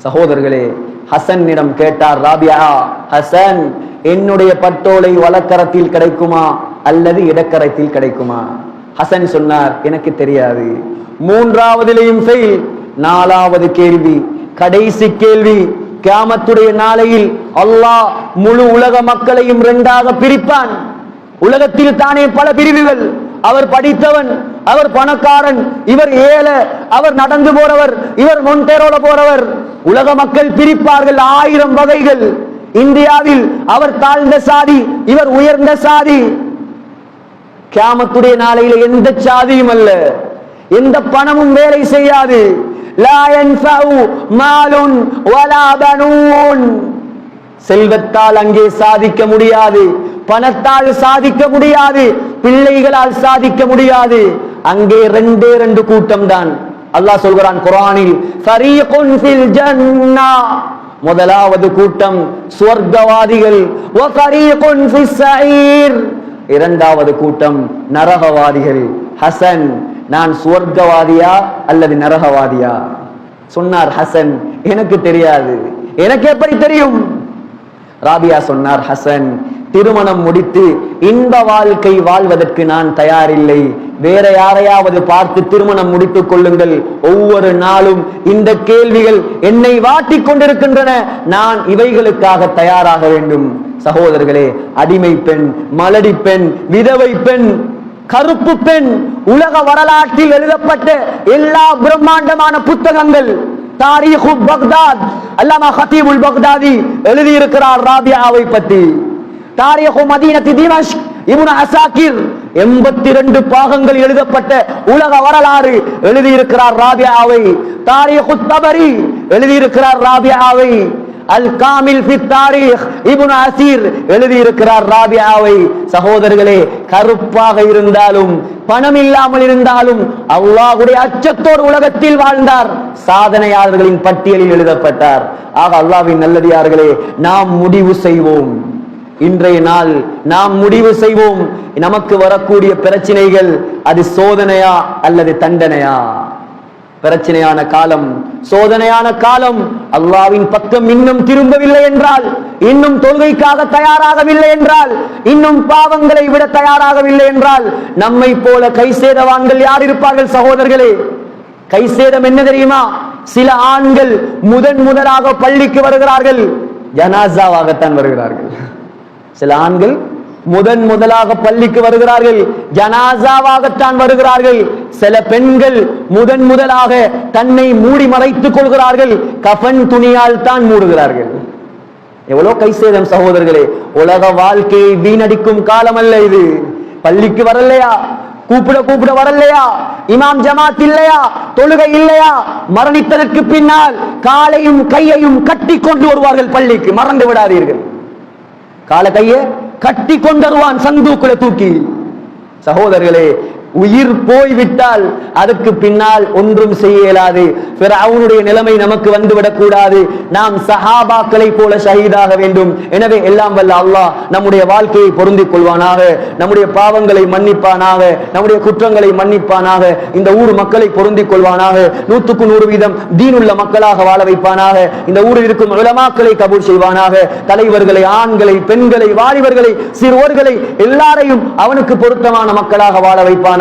சகோதரர்களே, ஹசனிடம் கேட்டார் ராபியா, ஹசன், என்னுடைய பட்டோலை வலக்கரத்தில் கிடைக்குமா அல்லது இடக்கரத்தில் கிடைக்குமா? ஹசன் சொன்னார், எனக்கு தெரியாது. மூன்றாவதிலேயும் ஃபெயில். நாலாவது கேள்வி, கடைசி கேள்வி. கியாமத்துடைய நாளையில் அல்லாஹ் முழு உலக மக்களையும் 2ஆக பிரிப்பான். உலகத்தில் தானே பல பிரிவுகள். அவர் படித்தவன், அவர் பணக்காரன், இவர் ஏழை, அவர் நடந்து போறவர், இவர் மொண்டேரோல போறவர். உலக மக்கள் பிரிப்பார்கள் 1000 வகைகள். இந்தியாவில் அவர் தாழ்ந்த சாதி, இவர் உயர்ந்த சாதி. கியாமத்துடைய நாளையில எந்த சாதியும் அல்ல, எந்த பணமும் வேலை செய்யாது. லா யன்ஃபஉ மாலுன் வலா பனூன். செல்வத்தால் அங்கே சாதிக்க முடியாது, பணத்தால் சாதிக்க முடியாது, பிள்ளைகளால் சாதிக்க முடியாது. அங்கே 2 கூட்டம் தான். அல்லாஹ் சொல்கிறான் குர்ஆனில், ஃபரீகுன் ஃபில் ஜன்னah, முதலாவது கூட்டம் சுவர்க்கவாதிகள், வ ஃபரீகுன் ஃபிஸ் ஸஈர், இரண்டாவது கூட்டம் நரகவாதிகள். ஹசன், நான் சுவர்க்கவாதியா அல்லது நரகவாதியா? சொன்னார் ஹசன், எனக்கு தெரியாது. எனக்கு எப்படி தெரியும்? ராபியா சொன்னார், ஹசன், திருமணம் முடித்து இந்த வாழ்க்கை வாழ்வதற்கு நான் தயாரில்லை, வேற யாரையாவது பார்த்து திருமணம் முடித்துக் கொள்ளுங்கள். ஒவ்வொரு நாளும் இந்த கேள்விகள் என்னை வாட்டிக் கொண்டிருக்கின்றன, நான் இவைகளுக்காக தயாராக வேண்டும். சகோதரர்களே, அடிமை பெண், மலடி பெண், விதவை பெண், கருப்பு பெண், உலக வரலாற்றில் எழுதப்பட்ட எல்லா பிரம்மாண்டமான புத்தகங்கள், தாரீஹு பக்தாத், அல்லாமா ஹதீபுல் பக்தாதி எழுதியிருக்கிறார் ராபியாவை பற்றி. தாரீஹு மதீனத்தி திமஷ்க், இப்னு அசாக்கிர் 82 பாகங்கள் எழுதப்பட்ட உலக வரலாறு எழுதியிருக்கிறார் ராபியாவை. தாரீஹு தபரி எழுதியிருக்கிறார் ராபியாவை. அல் காமில் ஃபி தாரீக் இப்னு அசீர் எழுதி இருக்கிறார் ராபியாவை. சகோதரர்களே, கருப்பாக இருந்தாலும் பணம் இல்லாமல் இருந்தாலும் அல்லாஹ்வுடைய அச்சத்தோடு உலகத்தில் வாழ்ந்தார். சாதனையாளர்களின் பட்டியலில் எழுதப்பட்டார். ஆக அல்லாஹ்வின் நல்லடியார்களே, நாம் முடிவு செய்வோம். இன்றைய நாள் நாம் முடிவு செய்வோம், நமக்கு வரக்கூடிய பிரச்சனைகள் அது சோதனையா அல்லது தண்டனையா? பிரச்சனையான காலம், சோதனையான காலம். அல்லாஹ்வின் பக்கம் இன்னும் திரும்பவில்லை என்றால், இன்னும் தொழுகைக்காக தயாராகவில்லை என்றால், இன்னும் பாவங்களை விட தயாராகவில்லை என்றால், நம்மை போல கை சேதவான்கள் யார் இருப்பார்கள் சகோதரர்களே? கை சேதம் என்ன தெரியுமா? சில ஆண்கள் முதலாக பள்ளிக்கு வருகிறார்கள், ஜனாசாவாகத்தான் வருகிறார்கள். சில ஆண்கள் முதலாக பள்ளிக்கு வருகிறார்கள், ஜனாசாவாகத்தான் வருகிறார்கள். சில பெண்கள் முதலாக தன்னை மூடி மறைத்துக் கொள்கிறார்கள், கஃன் துணியால் தான் மூடுகிறார்கள். எவ்வளவு கை சேதம் சகோதரர்களே! உலக வாழ்க்கையை வீணடிக்கும் காலம் அல்ல இது. பள்ளிக்கு வரலையா, கூப்பிட வரலையா, இமாம் ஜமாத் இல்லையா, தொழுகை இல்லையா, மரணித்ததற்கு பின்னால் காலையும் கையையும் கட்டி கொண்டு வருவார்கள் பள்ளிக்கு. மறந்து விடாதீர்கள், கால கையை கட்டி கொண்டு வருவான் சந்தூக்குல தூக்கி. சகோதரர்களே, உயிர் போய்விட்டால் அதுக்கு பின்னால் ஒன்றும் செய்ய இயலாது. ஃபிரௌனுடைய நிலைமை நமக்கு வந்துவிடக் கூடாது. நாம் சஹாபாக்களை போல ஷஹீதாக வேண்டும். எனவே எல்லாம் வல்ல அல்லாஹ் நம்முடைய வாழ்க்கையை பொருந்திக் கொள்வானாக, நம்முடைய பாவங்களை மன்னிப்பானாக, நம்முடைய குற்றங்களை மன்னிப்பானாக, இந்த ஊர் மக்களை பொருந்திக் கொள்வானாக, 100க்கு 100% தீனுள்ள மக்களாக வாழ வைப்பானாக, இந்த ஊரில் இருக்கும் உலமாக்களை கபூல் செய்வானாக, தலைவர்களை, ஆண்களை, பெண்களை, வாலிபர்களை, சிறுவர்களை எல்லாரையும் அவனுக்கு பொருத்தமான மக்களாக வாழ வைப்பானாக.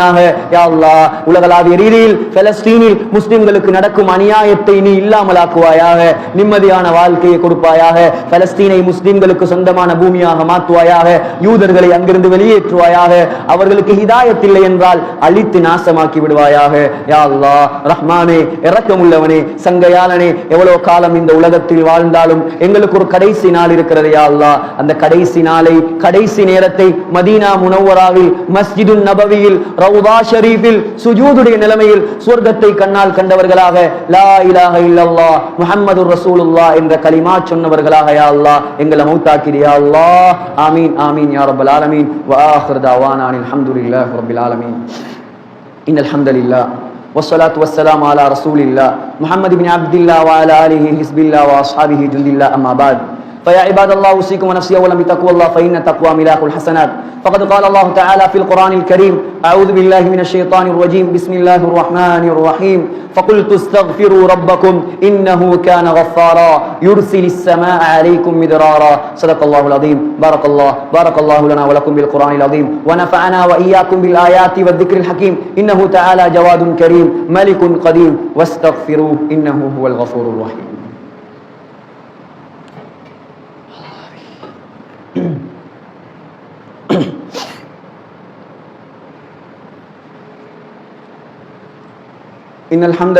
யா அல்லாஹ், உலகளாவிய ரீதியில் பலஸ்தீனில் முஸ்லிம்களுக்கு நடக்கும் அநியாயத்தை நீ இல்லாமலாக்குவாயாக, நிம்மதியான வாழ்க்கையை கொடுப்பாயாக, பலஸ்தீனை முஸ்லிம்களுக்கு சொந்தமான பூமியாக மாற்றுவாயாக, யூதர்களை அங்கிருந்து வெளியேற்றுவாயாக, அவர்களுக்கு ஹிதாயத் இல்லை என்றால் அழித்து நாசமாக்கி விடுவாயாக. யா அல்லாஹ், ரஹ்மானே, இரக்கமுள்ளவனே, சங்கையாளனே, எவ்வளவு காலம் இந்த உலகத்தில் வாழ்ந்தாலும் எங்களுக்கு ஒரு கடைசி நாள் இருக்கிறது. யா அல்லாஹ், அந்த கடைசி நாளை, கடைசி நேரத்தை மதீனா முனவ்வராவில் மஸ்ஜிதுன் நபவியில் ரவுதா ஷரீஃபில் சுஜூதுடைய நிலைமையில் சொர்க்கத்தை கண்ணால் கண்டவர்களாக, லா இலாஹ இல்லல்லாஹ் முஹம்மதுர் ரசூலுல்லாஹ் என்ற கலிமா சொன்னவர்களாக யா அல்லாஹ் எங்களை மௌத்தாக்கிடு யா அல்லாஹ். ஆமீன் ஆமீன் யா ரப்பல் ஆலமீன். வ ஆகிரு தஅவானா அல்ஹம்துலில்லாஹி ரப்பில் ஆலமீன். இன்னல் ஹம்தலில்லாஹ் والصلاة والسلام على رسول الله محمد بن عبد الله وعلى آله حزب الله وأصحابه جند الله أما بعد فيا عباد الله أوصيكم ونفسي أولا بتقوى الله فإن التقوى ملاك الحسنات. فقد قال الله تعالى في القرآن الكريم: أعوذ بالله من الشيطان الرجيم بسم الله الرحمن الرحيم فقلت استغفروا ربكم إنه كان غفارا يرسل السماء عليكم مدرارا. صدق الله العظيم. بارك الله لنا ولكم بالقرآن العظيم ونفعنا وإياكم بالآيات والذكر الحكيم. إنه تعالى جواد كريم ملك قديم واستغفروه إنه هو الغفور الرحيم. إن الحمد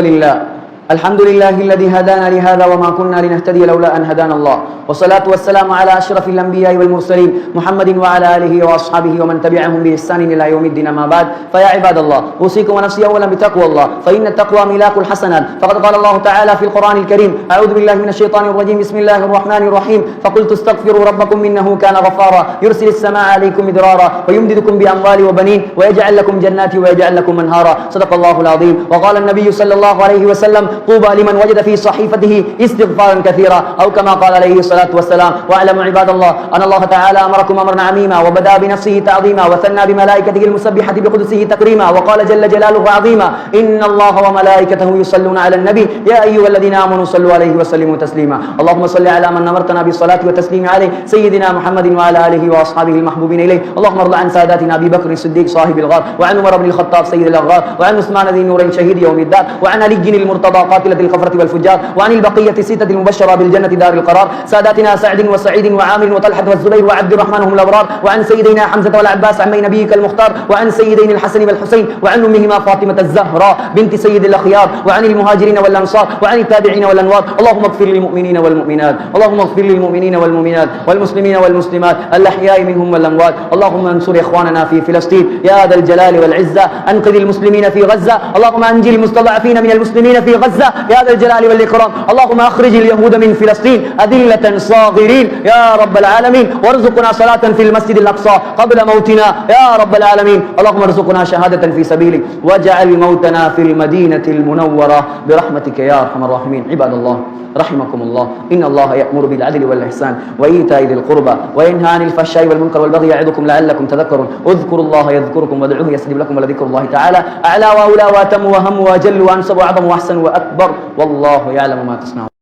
لله الذي هدانا لهذا وما كنا لنهتدي لولا أن هدانا الله والصلاة والسلام على أشرف الأنبياء والمرسلين محمد وعلى آله وأصحابه ومن تبعهم بإحسان إلى يوم الدين. ما بعد فيا عباد الله أوصيكم ونفسي أولا بتقوى الله فإن التقوى ملاك الحسنات. فقد قال الله تعالى في القرآن الكريم: أعوذ بالله من الشيطان الرجيم بسم الله الرحمن الرحيم فقلت استغفروا ربكم إنه كان غفارا يرسل السماء عليكم مدرارا ويمددكم بأموال وبنين ويجعل لكم جنات ويجعل لكم أنهارا. صدق الله العظيم. وقال النبي صلى الله عليه وسلم: طوبى لمن وجد في صحيفته استغفارا كثيرا أو كما قال عليه الصلاة والسلام. واعلموا عباد الله أن الله تعالى أمركم أمرا عميما وبدأ بنفسه تعظيما وثنى بملائكته المسبحة بقدسه تكريما وقال جل جلاله عظيما: إن الله وملائكته يصلون على النبي يا أيها الذين آمنوا صلوا عليه وسلموا تسليما. اللهم صل على من أمرتنا بالصلاة والتسليم عليه سيدنا محمد وعلى آله وأصحابه المحبوبين إليه. اللهم ارض عن ساداتنا أبي بكر الصديق صاحب الغار وعن عمر بن الخطاب سيد الأغار وعن عثمان ذي النورين شهيد يوم الدار وعن علي المرتضى قاتلة الكفرة والفجار وعن البقية الستة المبشرة بالجنة دار القرار ساداتنا سعد وسعيد وعامر وطلحة والزبير وعبد الرحمن هم الأبرار وعن سيدنا حمزة والعباس عمي نبيك المختار وعن سيدين الحسن والحسين وعن أمهما فاطمة الزهراء بنت سيد الأخيار وعن المهاجرين والأنصار وعن التابعين والأنوار. اللهم اغفر للمؤمنين والمؤمنات اللهم اغفر للمؤمنين والمؤمنات والمسلمين والمسلمات الأحياء منهم والأموات. اللهم انصر إخواننا في فلسطين يا ذا الجلال والعزة. أنقذ المسلمين في غزة. اللهم أنجي المستضعفين من المسلمين في غزة غزة يا ذا الجلال والإكرام. اللهم أخرج اليهود من فلسطين أذلة صاغرين يا رب العالمين، وارزقنا صلاة في المسجد الأقصى قبل موتنا يا رب العالمين. اللهم ارزقنا شهادة في سبيلك واجعل موتنا في المدينة المنورة برحمتك يا أرحم الراحمين. عباد الله رحمكم الله، إن الله يأمر بالعدل والإحسان وإيتاء ذي القربى وينهى عن الفحشاء والمنكر والبغي يعظكم لعلكم تذكرون. اذكروا الله يذكركم وادعوه يستجب لكم، ولذكر الله تعالى أعلى وأولى وأتم وهم وأجل وأنسب وأعظم وأحسن وأكبر، والله يعلم ما تصنعون.